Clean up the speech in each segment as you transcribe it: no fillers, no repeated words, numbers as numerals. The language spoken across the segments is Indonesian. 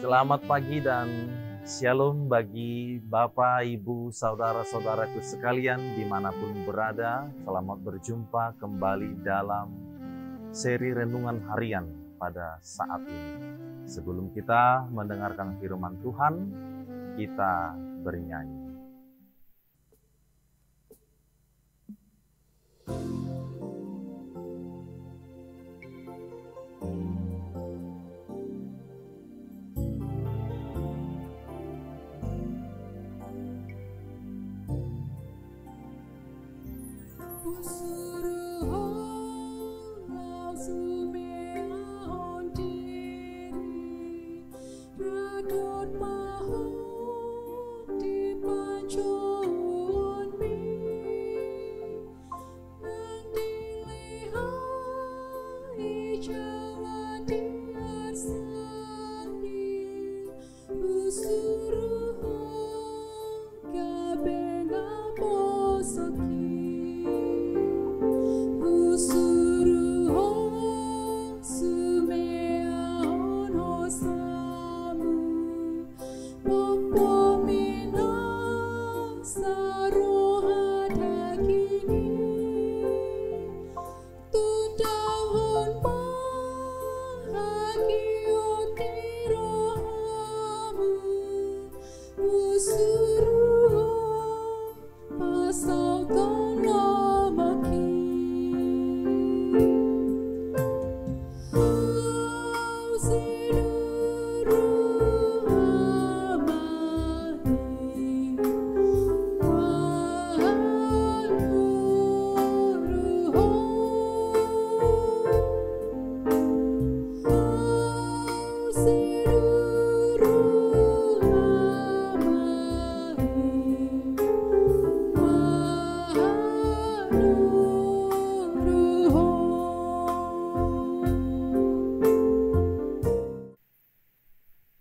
Selamat pagi dan shalom bagi Bapak, Ibu, Saudara-saudaraku sekalian dimanapun berada. Selamat berjumpa kembali dalam seri Renungan Harian pada saat ini. Sebelum kita mendengarkan firman Tuhan, kita bernyanyi.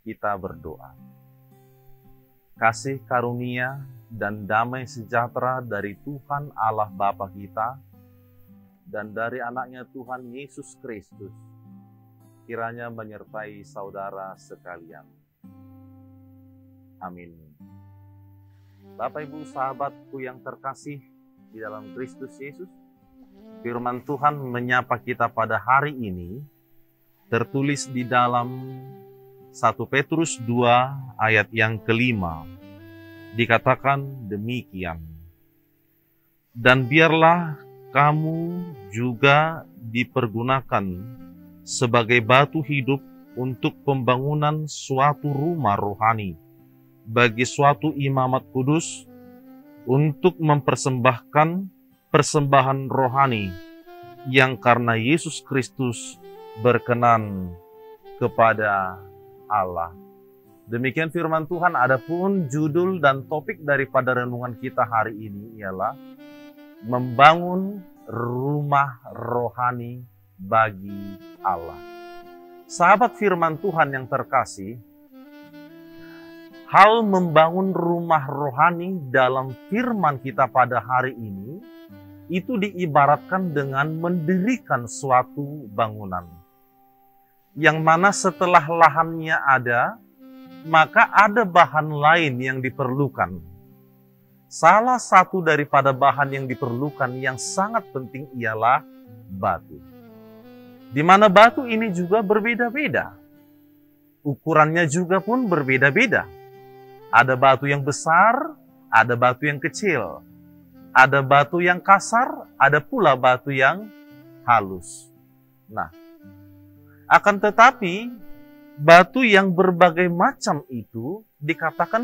Kita berdoa. Kasih karunia dan damai sejahtera dari Tuhan Allah Bapa kita dan dari anaknya Tuhan Yesus Kristus kiranya menyertai saudara sekalian. Amin. Bapak, Ibu, sahabatku yang terkasih di dalam Kristus Yesus, firman Tuhan menyapa kita pada hari ini tertulis di dalam 1 Petrus 2 ayat yang kelima, dikatakan demikian. Dan biarlah kamu juga dipergunakan sebagai batu hidup untuk pembangunan suatu rumah rohani, bagi suatu imamat kudus, untuk mempersembahkan persembahan rohani yang karena Yesus Kristus berkenan kepada Allah. Demikian firman Tuhan. Adapun judul dan topik daripada renungan kita hari ini ialah membangun rumah rohani bagi Allah. Sahabat firman Tuhan yang terkasih, hal membangun rumah rohani dalam firman kita pada hari ini itu diibaratkan dengan mendirikan suatu bangunan, yang mana setelah lahannya ada, maka ada bahan lain yang diperlukan. Salah satu daripada bahan yang diperlukan yang sangat penting ialah batu. Di mana batu ini juga berbeda-beda. Ukurannya juga pun berbeda-beda. Ada batu yang besar, ada batu yang kecil. Ada batu yang kasar, ada pula batu yang halus. Nah, akan tetapi, batu yang berbagai macam itu dikatakan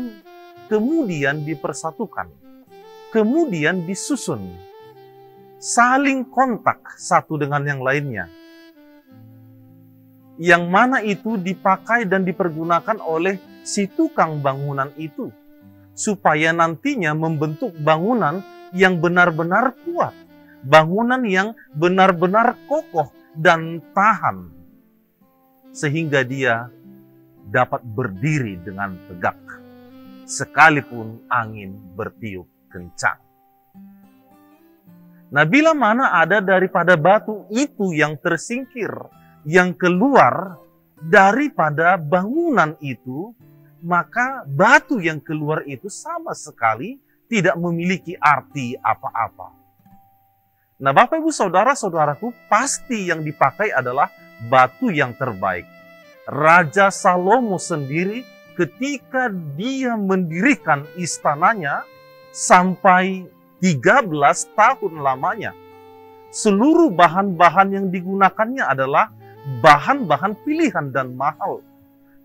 kemudian dipersatukan, kemudian disusun, saling kontak satu dengan yang lainnya. Yang mana itu dipakai dan dipergunakan oleh si tukang bangunan itu, supaya nantinya membentuk bangunan yang benar-benar kuat, bangunan yang benar-benar kokoh dan tahan, sehingga dia dapat berdiri dengan tegak, sekalipun angin bertiup kencang. Nah, bila mana ada daripada batu itu yang tersingkir, yang keluar, daripada bangunan itu, maka batu yang keluar itu sama sekali tidak memiliki arti apa-apa. Nah, Bapak Ibu Saudara-saudaraku, pasti yang dipakai adalah batu yang terbaik. Raja Salomo sendiri ketika dia mendirikan istananya sampai 13 tahun lamanya, seluruh bahan-bahan yang digunakannya adalah bahan-bahan pilihan dan mahal,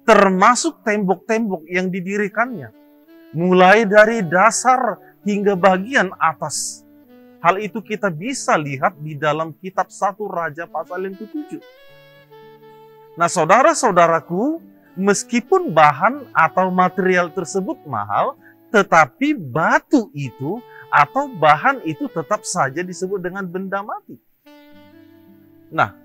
termasuk tembok-tembok yang didirikannya, mulai dari dasar hingga bagian atas. Hal itu kita bisa lihat di dalam kitab 1 Raja pasal yang ke-7. Nah, saudara-saudaraku, meskipun bahan atau material tersebut mahal, tetapi batu itu atau bahan itu tetap saja disebut dengan benda mati. Nah,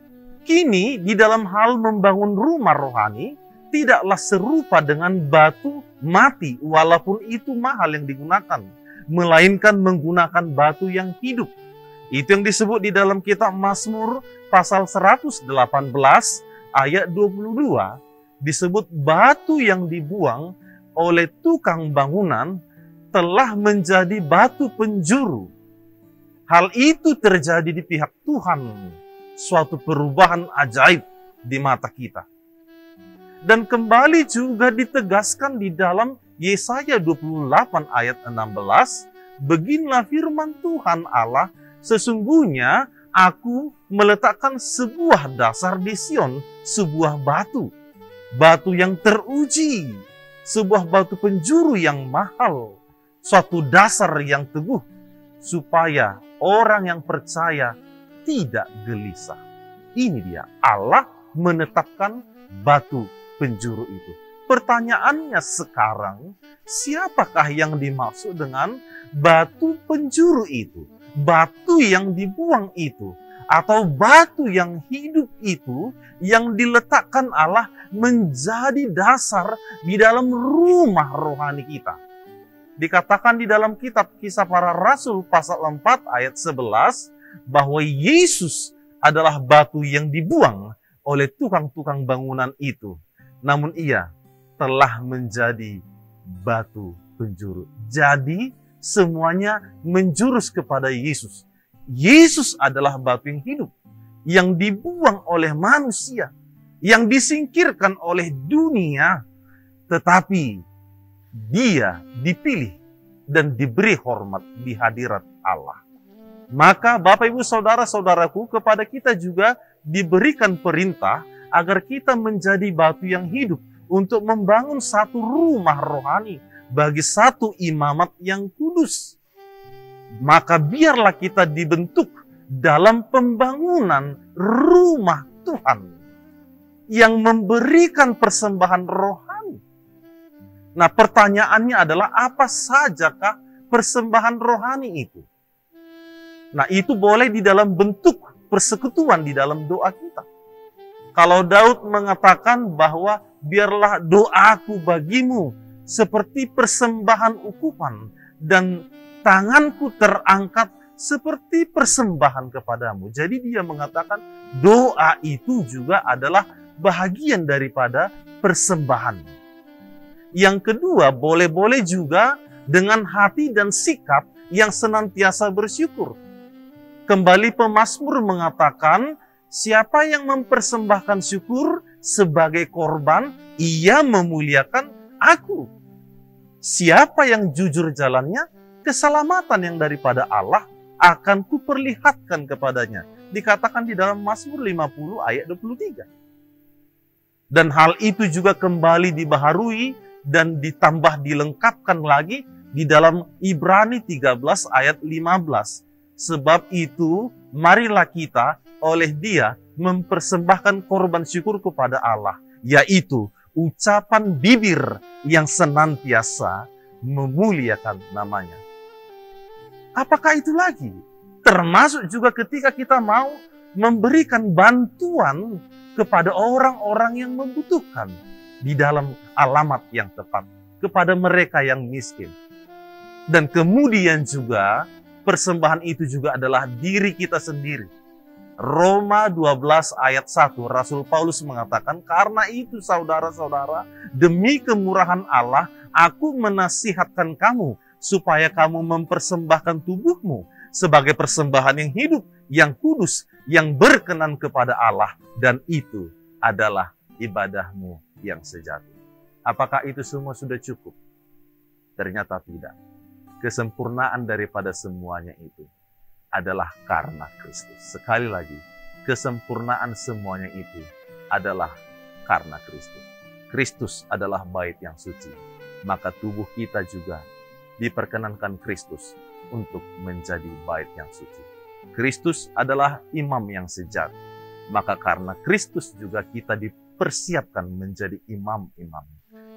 kini di dalam hal membangun rumah rohani, tidaklah serupa dengan batu mati walaupun itu mahal yang digunakan, melainkan menggunakan batu yang hidup. Itu yang disebut di dalam kitab Mazmur pasal 118 ayat 22, disebut batu yang dibuang oleh tukang bangunan telah menjadi batu penjuru. Hal itu terjadi di pihak Tuhan, suatu perubahan ajaib di mata kita. Dan kembali juga ditegaskan di dalam Yesaya 28 ayat 16, beginilah firman Tuhan Allah, sesungguhnya aku meletakkan sebuah dasar di Sion, sebuah batu, batu yang teruji, sebuah batu penjuru yang mahal, suatu dasar yang teguh, supaya orang yang percaya tidak gelisah. Ini dia, Allah menetapkan batu penjuru itu. Pertanyaannya sekarang, siapakah yang dimaksud dengan batu penjuru itu? Batu yang dibuang itu, atau batu yang hidup itu, yang diletakkan Allah menjadi dasar di dalam rumah rohani kita. Dikatakan di dalam kitab Kisah Para Rasul pasal 4 ayat 11, bahwa Yesus adalah batu yang dibuang oleh tukang-tukang bangunan itu. Namun ia telah menjadi batu penjuru. Jadi semuanya menjurus kepada Yesus. Yesus adalah batu yang hidup, yang dibuang oleh manusia, yang disingkirkan oleh dunia, tetapi dia dipilih dan diberi hormat di hadirat Allah. Maka Bapak Ibu Saudara-saudaraku, kepada kita juga diberikan perintah agar kita menjadi batu yang hidup untuk membangun satu rumah rohani bagi satu imamat yang kudus. Maka biarlah kita dibentuk dalam pembangunan rumah Tuhan yang memberikan persembahan rohani. Nah, pertanyaannya adalah apa sajakah persembahan rohani itu? Nah, itu boleh di dalam bentuk persekutuan di dalam doa kita. Kalau Daud mengatakan bahwa biarlah doaku bagimu seperti persembahan ukupan dan tanganku terangkat seperti persembahan kepadamu. Jadi dia mengatakan doa itu juga adalah bahagian daripada persembahan. Yang kedua, boleh-boleh juga dengan hati dan sikap yang senantiasa bersyukur. Kembali pemazmur mengatakan, siapa yang mempersembahkan syukur sebagai korban, ia memuliakan aku. Siapa yang jujur jalannya, keselamatan yang daripada Allah akan kuperlihatkan kepadanya. Dikatakan di dalam Mazmur 50 ayat 23. Dan hal itu juga kembali dibaharui dan ditambah dilengkapkan lagi di dalam Ibrani 13 ayat 15. Sebab itu, marilah kita oleh Dia mempersembahkan korban syukur kepada Allah, yaitu ucapan bibir yang senantiasa memuliakan namanya. Apakah itu lagi? Termasuk juga ketika kita mau memberikan bantuan kepada orang-orang yang membutuhkan di dalam alamat yang tepat, kepada mereka yang miskin. Dan kemudian juga persembahan itu juga adalah diri kita sendiri. Roma 12 ayat 1, Rasul Paulus mengatakan, karena itu saudara-saudara, demi kemurahan Allah, aku menasihatkan kamu, supaya kamu mempersembahkan tubuhmu sebagai persembahan yang hidup, yang kudus, yang berkenan kepada Allah, dan itu adalah ibadahmu yang sejati. Apakah itu semua sudah cukup? Ternyata tidak. Kesempurnaan daripada semuanya itu adalah karena Kristus. Sekali lagi, kesempurnaan semuanya itu adalah karena Kristus. Kristus adalah bait yang suci, maka tubuh kita juga diperkenankan Kristus untuk menjadi bait yang suci. Kristus adalah imam yang sejati, maka karena Kristus juga kita dipersiapkan menjadi imam-imam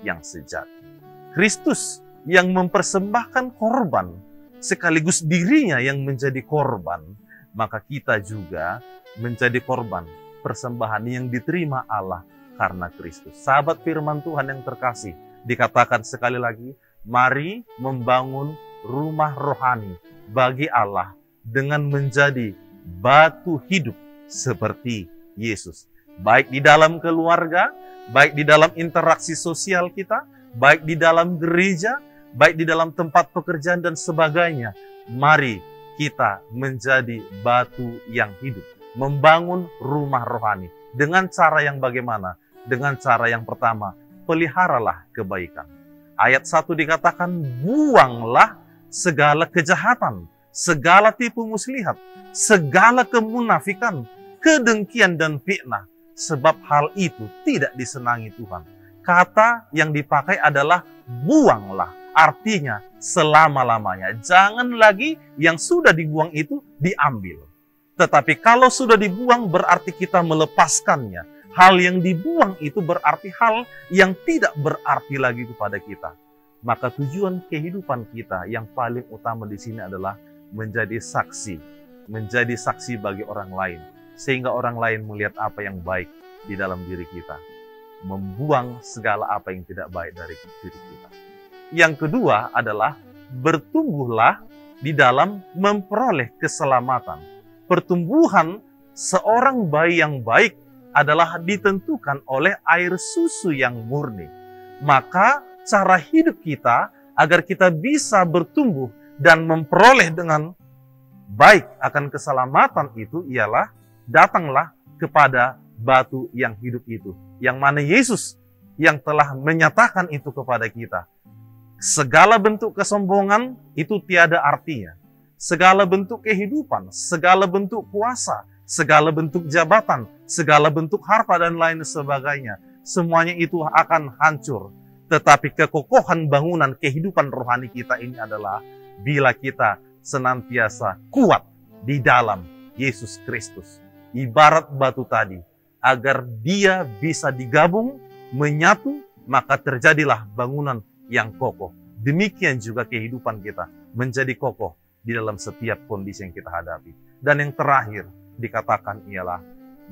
yang sejati. Kristus yang mempersembahkan korban, sekaligus dirinya yang menjadi korban, maka kita juga menjadi korban persembahan yang diterima Allah karena Kristus. Sahabat firman Tuhan yang terkasih, dikatakan sekali lagi, mari membangun rumah rohani bagi Allah dengan menjadi batu hidup seperti Yesus. Baik di dalam keluarga, baik di dalam interaksi sosial kita, baik di dalam gereja, baik di dalam tempat pekerjaan dan sebagainya. Mari kita menjadi batu yang hidup, membangun rumah rohani. Dengan cara yang bagaimana? Dengan cara yang pertama, peliharalah kebaikan. Ayat 1 dikatakan, buanglah segala kejahatan, segala tipu muslihat, segala kemunafikan, kedengkian dan fitnah, sebab hal itu tidak disenangi Tuhan. Kata yang dipakai adalah buanglah. Artinya selama-lamanya. Jangan lagi yang sudah dibuang itu diambil. Tetapi kalau sudah dibuang berarti kita melepaskannya. Hal yang dibuang itu berarti hal yang tidak berarti lagi kepada kita. Maka tujuan kehidupan kita yang paling utama di sini adalah menjadi saksi. Menjadi saksi bagi orang lain. Sehingga orang lain melihat apa yang baik di dalam diri kita. Membuang segala apa yang tidak baik dari diri kita. Yang kedua adalah bertumbuhlah di dalam memperoleh keselamatan. Pertumbuhan seorang bayi yang baik adalah ditentukan oleh air susu yang murni. Maka cara hidup kita agar kita bisa bertumbuh dan memperoleh dengan baik akan keselamatan itu ialah datanglah kepada batu yang hidup itu. Yang mana Yesus yang telah menyatakan itu kepada kita. Segala bentuk kesombongan itu tiada artinya. Segala bentuk kehidupan, segala bentuk kuasa, segala bentuk jabatan, segala bentuk harta dan lain sebagainya. Semuanya itu akan hancur. Tetapi kekokohan bangunan kehidupan rohani kita ini adalah bila kita senantiasa kuat di dalam Yesus Kristus. Ibarat batu tadi, agar dia bisa digabung, menyatu, maka terjadilah bangunan yang kokoh. Demikian juga kehidupan kita menjadi kokoh di dalam setiap kondisi yang kita hadapi. Dan yang terakhir dikatakan ialah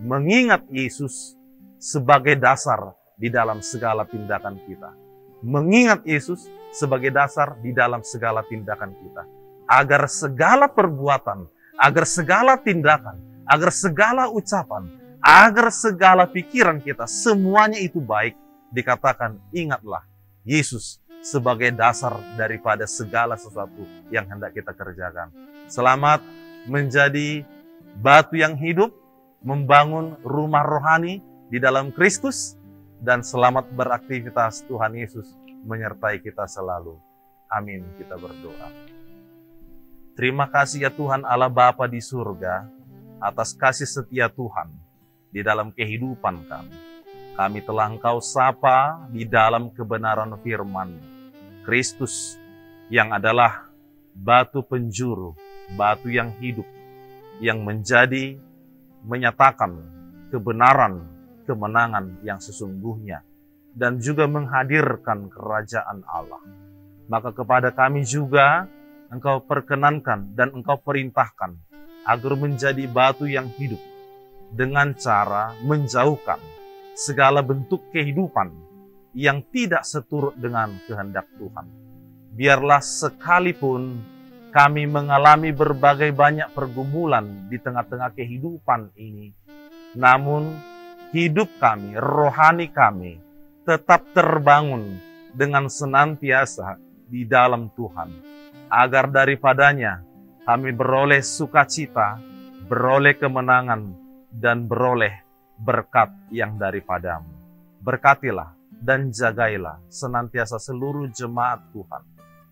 mengingat Yesus sebagai dasar di dalam segala tindakan kita. Mengingat Yesus sebagai dasar di dalam segala tindakan kita. Agar segala perbuatan, agar segala tindakan, agar segala ucapan, agar segala pikiran kita, semuanya itu baik. Dikatakan ingatlah Yesus sebagai dasar daripada segala sesuatu yang hendak kita kerjakan. Selamat menjadi batu yang hidup, membangun rumah rohani di dalam Kristus, dan selamat beraktivitas. Tuhan Yesus menyertai kita selalu. Amin. Kita berdoa. Terima kasih ya Tuhan Allah Bapa di surga, atas kasih setia Tuhan di dalam kehidupan kami. Kami telah Engkau sapa di dalam kebenaran firman Kristus yang adalah batu penjuru, batu yang hidup, yang menyatakan kebenaran, kemenangan yang sesungguhnya, dan juga menghadirkan kerajaan Allah. Maka kepada kami juga Engkau perkenankan dan Engkau perintahkan agar menjadi batu yang hidup dengan cara menjauhkan segala bentuk kehidupan yang tidak seturut dengan kehendak Tuhan. Biarlah sekalipun kami mengalami berbagai banyak pergumulan di tengah-tengah kehidupan ini. Namun, hidup kami, rohani kami, tetap terbangun dengan senantiasa di dalam Tuhan. Agar daripadanya kami beroleh sukacita, beroleh kemenangan, dan beroleh berkat yang daripadamu. Berkatilah dan jagailah senantiasa seluruh jemaat Tuhan,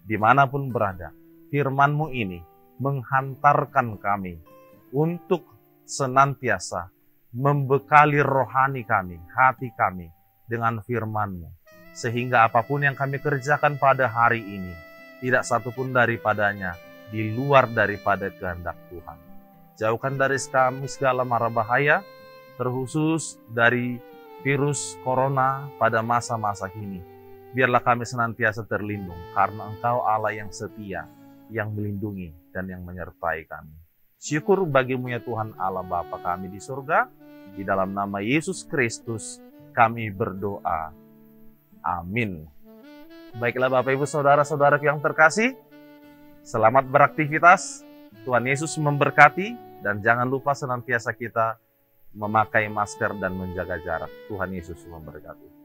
dimanapun berada. Firman-Mu ini menghantarkan kami untuk senantiasa membekali rohani kami, hati kami dengan firman-Mu. Sehingga apapun yang kami kerjakan pada hari ini, tidak satupun daripadanya di luar daripada kehendak Tuhan. Jauhkan dari kami segala mara bahaya, terkhusus dari virus corona pada masa-masa kini. Biarlah kami senantiasa terlindung, karena Engkau Allah yang setia, yang melindungi dan yang menyertai kami. Syukur bagimu ya Tuhan Allah Bapa kami di surga. Di dalam nama Yesus Kristus kami berdoa. Amin. Baiklah Bapak Ibu Saudara-saudara yang terkasih, selamat beraktivitas. Tuhan Yesus memberkati, dan jangan lupa senantiasa kita memakai masker dan menjaga jarak. Tuhan Yesus memberkati.